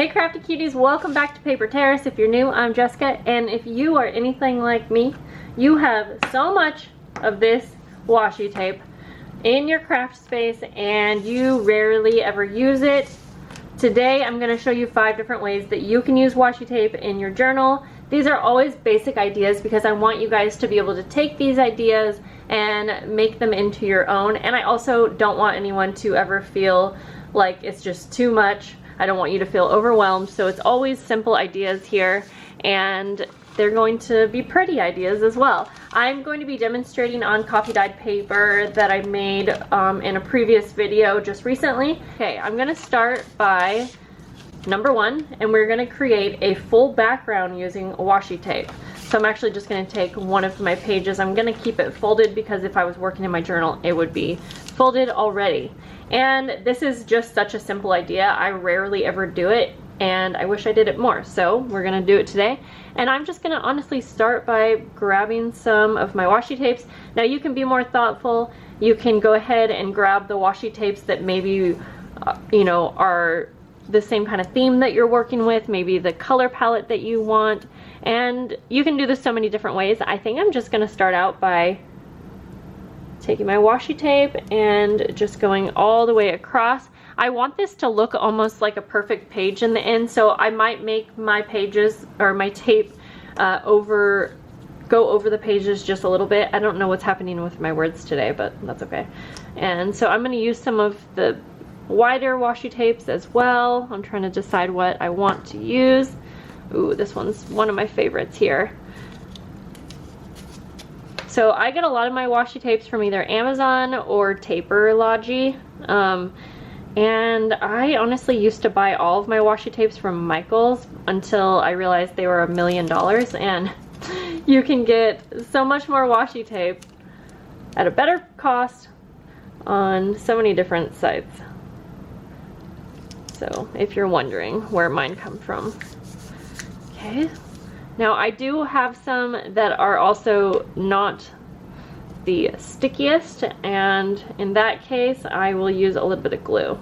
Hey Crafty Cuties, welcome back to Paper Terrace. If you're new, I'm Jessica, and if you are anything like me, you have so much of this washi tape in your craft space and you rarely ever use it. Today I'm going to show you 5 different ways that you can use washi tape in your journal. These are always basic ideas because I want you guys to be able to take these ideas and make them into your own, and I also don't want anyone to ever feel like it's just too much. I don't want you to feel overwhelmed, so it's always simple ideas here, and they're going to be pretty ideas as well. I'm going to be demonstrating on coffee dyed paper that I made in a previous video just recently. Okay, I'm going to start by number 1, and we're going to create a full background using washi tape. So I'm actually just going to take one of my pages. I'm going to keep it folded because if I was working in my journal, it would be folded already. And this is just such a simple idea. I rarely ever do it, and I wish I did it more. So we're gonna do it today. And I'm just gonna honestly start by grabbing some of my washi tapes. Now you can be more thoughtful. You can go ahead and grab the washi tapes that maybe, you know, are the same kind of theme that you're working with, maybe the color palette that you want. And you can do this so many different ways. I think I'm just gonna start out by taking my washi tape and just going all the way across. I want this to look almost like a perfect page in the end, so I might make my pages or my tape go over the pages just a little bit. I don't know what's happening with my words today, but that's okay. And so I'm going to use some of the wider washi tapes as well. I'm trying to decide what I want to use. Ooh, this one's one of my favorites here. So I get a lot of my washi tapes from either Amazon or Taperlogy, and I honestly used to buy all of my washi tapes from Michaels until I realized they were $1 million, and you can get so much more washi tape at a better cost on so many different sites. So if you're wondering where mine come from. Okay. Now I do have some that are also not the stickiest, and in that case I will use a little bit of glue.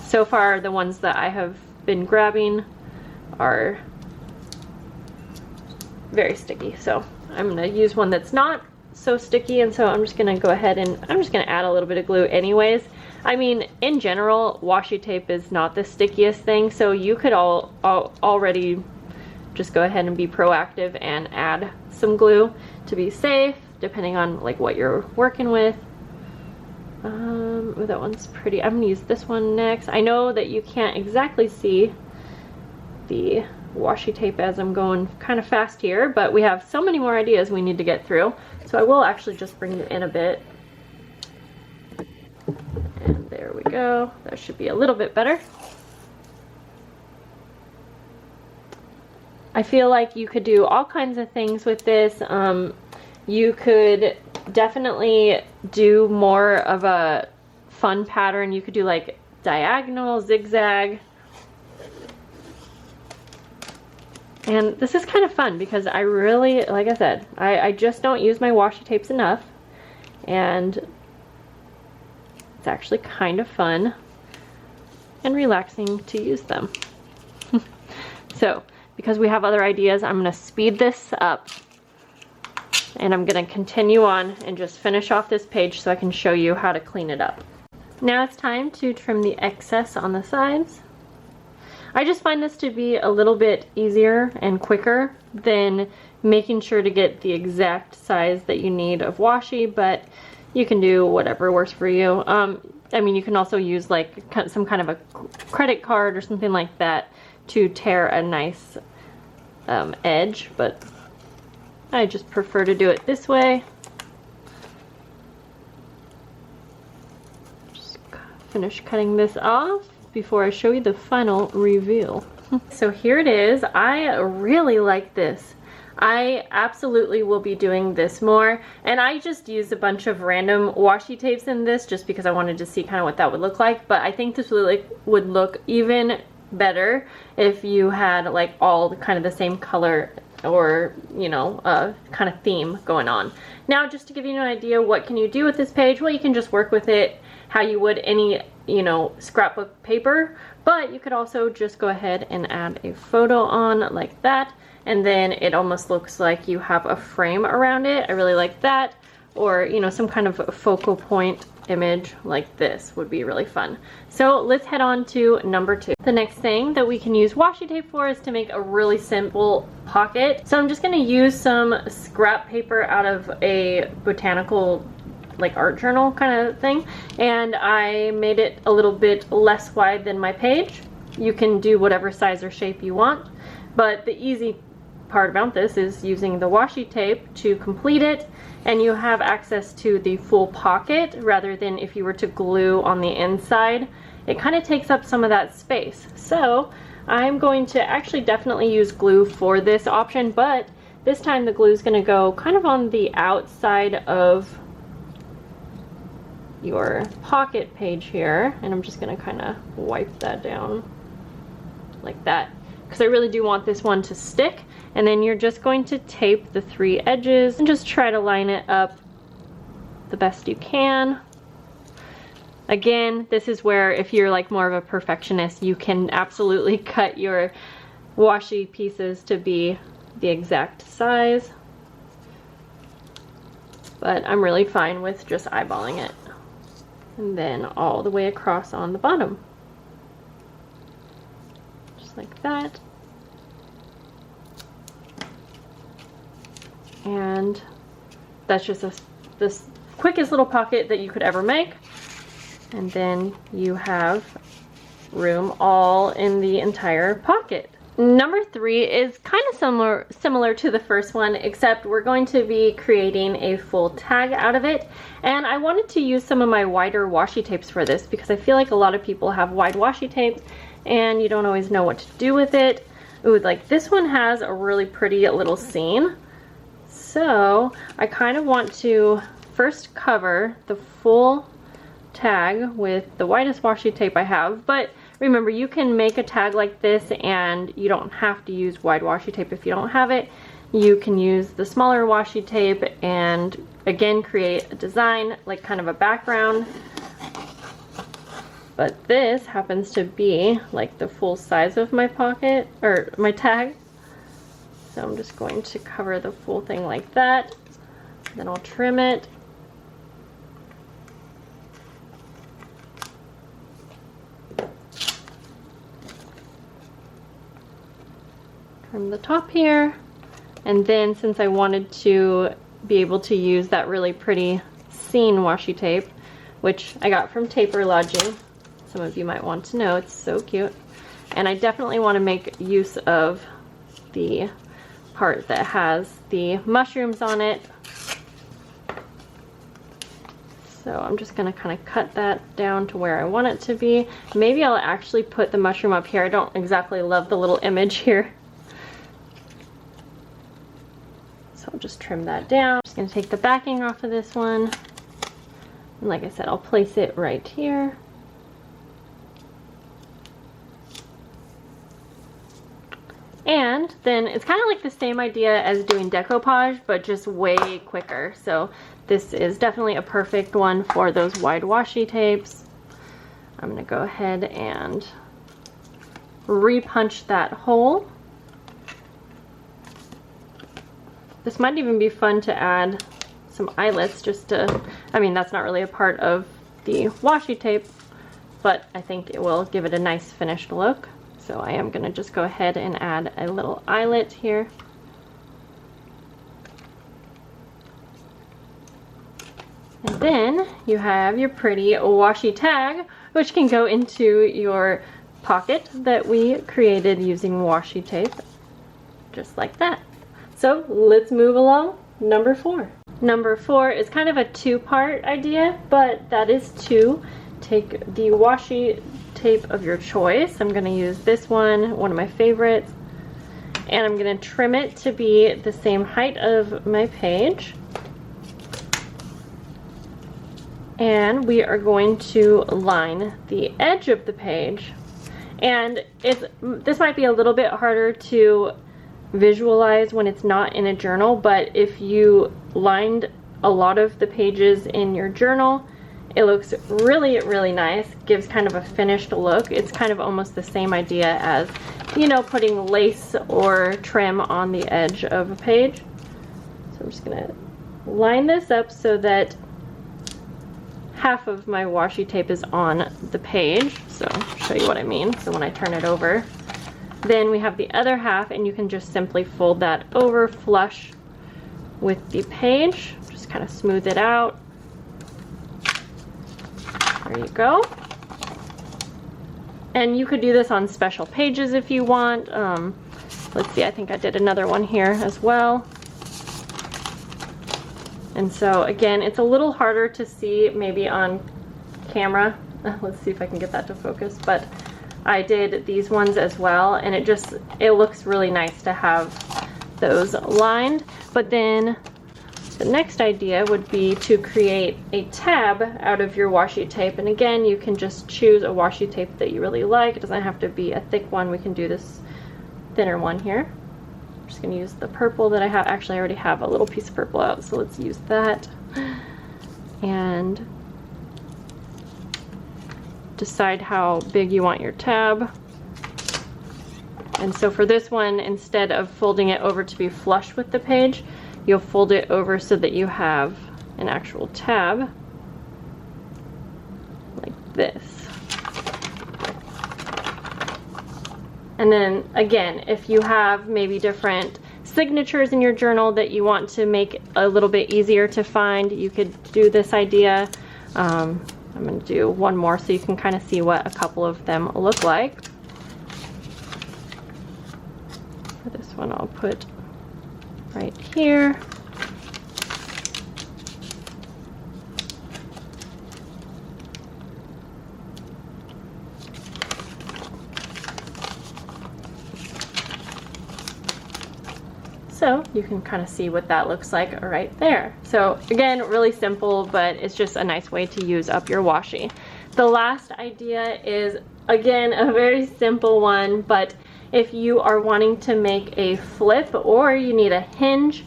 So far the ones that I have been grabbing are very sticky, so I'm going to use one that's not so sticky, and so I'm just going to go ahead and I'm just going to add a little bit of glue anyways. I mean, in general, washi tape is not the stickiest thing, so you could already just go ahead and be proactive and add some glue to be safe, depending on like what you're working with. Ooh, that one's pretty. I'm gonna use this one next. I know that you can't exactly see the washi tape as I'm going kind of fast here, but we have so many more ideas we need to get through. So I will actually just bring you in a bit. And there we go. That should be a little bit better. I feel like you could do all kinds of things with this. You could definitely do more of a fun pattern. You could do like diagonal, zigzag. And this is kind of fun because I really, like I said, I just don't use my washi tapes enough. And it's actually kind of fun and relaxing to use them. So, because we have other ideas, I'm going to speed this up, and I'm going to continue on and just finish off this page so I can show you how to clean it up. Now it's time to trim the excess on the sides. I just find this to be a little bit easier and quicker than making sure to get the exact size that you need of washi, but you can do whatever works for you. I mean, you can also use like some kind of a credit card or something like that to tear a nice edge, but I just prefer to do it this way. Just finish cutting this off before I show you the final reveal. So here it is. I really like this. I absolutely will be doing this more, and I just used a bunch of random washi tapes in this just because I wanted to see kind of what that would look like, but I think this would look even better if you had like all kind of the same color or, you know, kind of theme going on. Now, just to give you an idea, what can you do with this page? Well, you can just work with it how you would any, you know, scrapbook paper, but you could also just go ahead and add a photo on like that, and then it almost looks like you have a frame around it. I really like that. Or, you know, some kind of focal point image like this would be really fun. So let's head on to number 2. The next thing that we can use washi tape for is to make a really simple pocket. So I'm just going to use some scrap paper out of a botanical like art journal kind of thing, and I made it a little bit less wide than my page. You can do whatever size or shape you want, but the easy part about this is using the washi tape to complete it, and you have access to the full pocket rather than if you were to glue on the inside. It kind of takes up some of that space. So I'm going to actually definitely use glue for this option, but this time the glue is going to go kind of on the outside of your pocket page here, and I'm just going to kind of wipe that down like that, because I really do want this one to stick. And then you're just going to tape the 3 edges and just try to line it up the best you can. Again, this is where if you're like more of a perfectionist, you can absolutely cut your washi pieces to be the exact size, but I'm really fine with just eyeballing it. And then all the way across on the bottom. Just like that. And that's just this quickest little pocket that you could ever make. And then you have room all in the entire pocket. Number 3 is kind of similar to the first one, except we're going to be creating a full tag out of it. And I wanted to use some of my wider washi tapes for this because I feel like a lot of people have wide washi tapes and you don't always know what to do with it. Ooh, like this one has a really pretty little scene. So I kind of want to first cover the full tag with the widest washi tape I have, but remember, you can make a tag like this and you don't have to use wide washi tape if you don't have it. You can use the smaller washi tape and again create a design, like kind of a background. But this happens to be like the full size of my pocket, or my tag. So I'm just going to cover the full thing like that. Then I'll trim it. From the top here, and then since I wanted to be able to use that really pretty scene washi tape, which I got from Taperlogy, some of you might want to know, it's so cute, and I definitely want to make use of the part that has the mushrooms on it. So I'm just going to kind of cut that down to where I want it to be. Maybe I'll actually put the mushroom up here. I don't exactly love the little image here. So I'll just trim that down. I'm just going to take the backing off of this one. And like I said, I'll place it right here. And then it's kind of like the same idea as doing decoupage, but just way quicker. So this is definitely a perfect one for those wide washi tapes. I'm going to go ahead and re-punch that hole. This might even be fun to add some eyelets just to, I mean, that's not really a part of the washi tape, but I think it will give it a nice finished look. So I am going to just go ahead and add a little eyelet here. And then you have your pretty washi tag, which can go into your pocket that we created using washi tape, just like that. So let's move along. Number 4. Number 4 is kind of a 2-part idea, but that is to take the washi tape of your choice. I'm going to use this one of my favorites, and I'm going to trim it to be the same height of my page. And we are going to line the edge of the page. And this might be a little bit harder to visualize when it's not in a journal, but if you lined a lot of the pages in your journal, It looks really, really nice, gives kind of a finished look. It's kind of almost the same idea as, you know, putting lace or trim on the edge of a page. So I'm just gonna line this up so that half of my washi tape is on the page. So I'll show you what I mean. So when I turn it over, then we have the other half, and you can just simply fold that over flush with the page. Just kind of smooth it out. There you go. And you could do this on special pages if you want. Let's see, I think I did another one here as well. And so again, it's a little harder to see maybe on camera. Let's see if I can get that to focus. But I did these ones as well, and it looks really nice to have those lined. But then the next idea would be to create a tab out of your washi tape. And again, you can just choose a washi tape that you really like. It doesn't have to be a thick one. We can do this thinner one here. I'm just gonna use the purple that I have. Actually, I already have a little piece of purple out, so let's use that. And decide how big you want your tab. And so for this one, instead of folding it over to be flush with the page, you'll fold it over so that you have an actual tab like this. And then again, if you have maybe different signatures in your journal that you want to make a little bit easier to find, you could do this idea. I'm going to do one more so you can kind of see what a couple of them look like. For this one, I'll put right here. So you can kind of see what that looks like right there. So again, really simple, but it's just a nice way to use up your washi. The last idea is, again, a very simple one, but if you are wanting to make a flip or you need a hinge,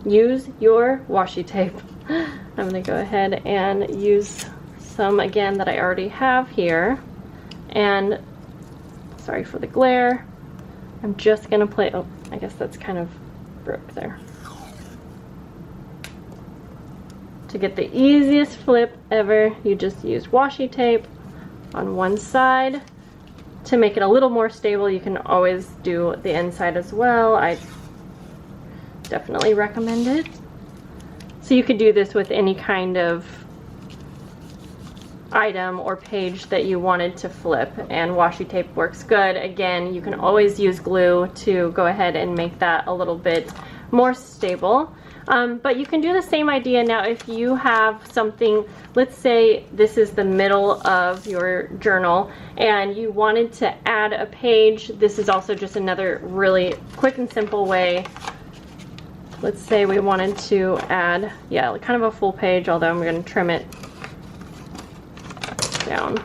use your washi tape. I'm gonna go ahead and use some again that I already have here. And sorry for the glare. I'm just gonna play, oh, I guess that's kind of broke there. To get the easiest flip ever, you just use washi tape on one side. To make it a little more stable, you can always do the inside as well. I definitely recommend it. So you could do this with any kind of item or page that you wanted to flip, and washi tape works good. Again, you can always use glue to go ahead and make that a little bit more stable. But you can do the same idea now if you have something, let's say this is the middle of your journal and you wanted to add a page. This is also just another really quick and simple way. Let's say we wanted to add, yeah, kind of a full page, although I'm going to trim it down.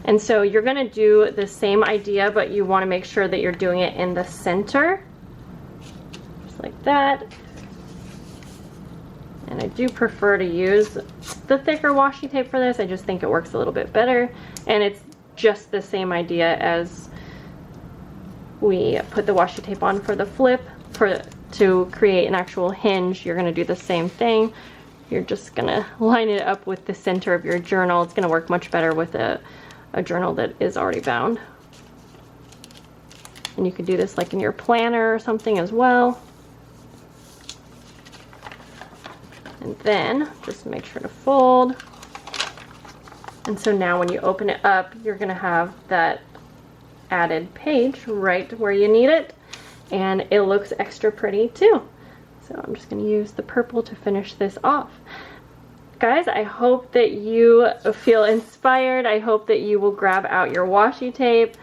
And so you're going to do the same idea, but you want to make sure that you're doing it in the center, just like that. And I do prefer to use the thicker washi tape for this. I just think it works a little bit better, and it's just the same idea as we put the washi tape on for the flip. To create an actual hinge, you're going to do the same thing. You're just gonna line it up with the center of your journal. It's gonna work much better with a journal that is already bound. And you could do this like in your planner or something as well. And then just make sure to fold. And so now when you open it up, you're gonna have that added page right where you need it. And it looks extra pretty too. So I'm just going to use the purple to finish this off. Guys, I hope that you feel inspired. I hope that you will grab out your washi tape.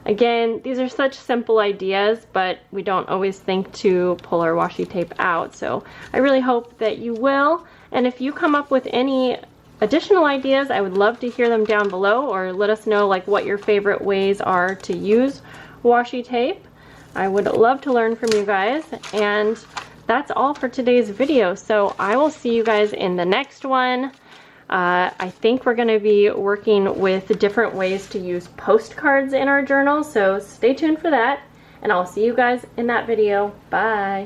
Again, these are such simple ideas, but we don't always think to pull our washi tape out. So I really hope that you will. And if you come up with any additional ideas, I would love to hear them down below, or let us know like what your favorite ways are to use washi tape. I would love to learn from you guys. And that's all for today's video. So I will see you guys in the next one. I think we're going to be working with different ways to use postcards in our journal, so stay tuned for that, and I'll see you guys in that video. Bye!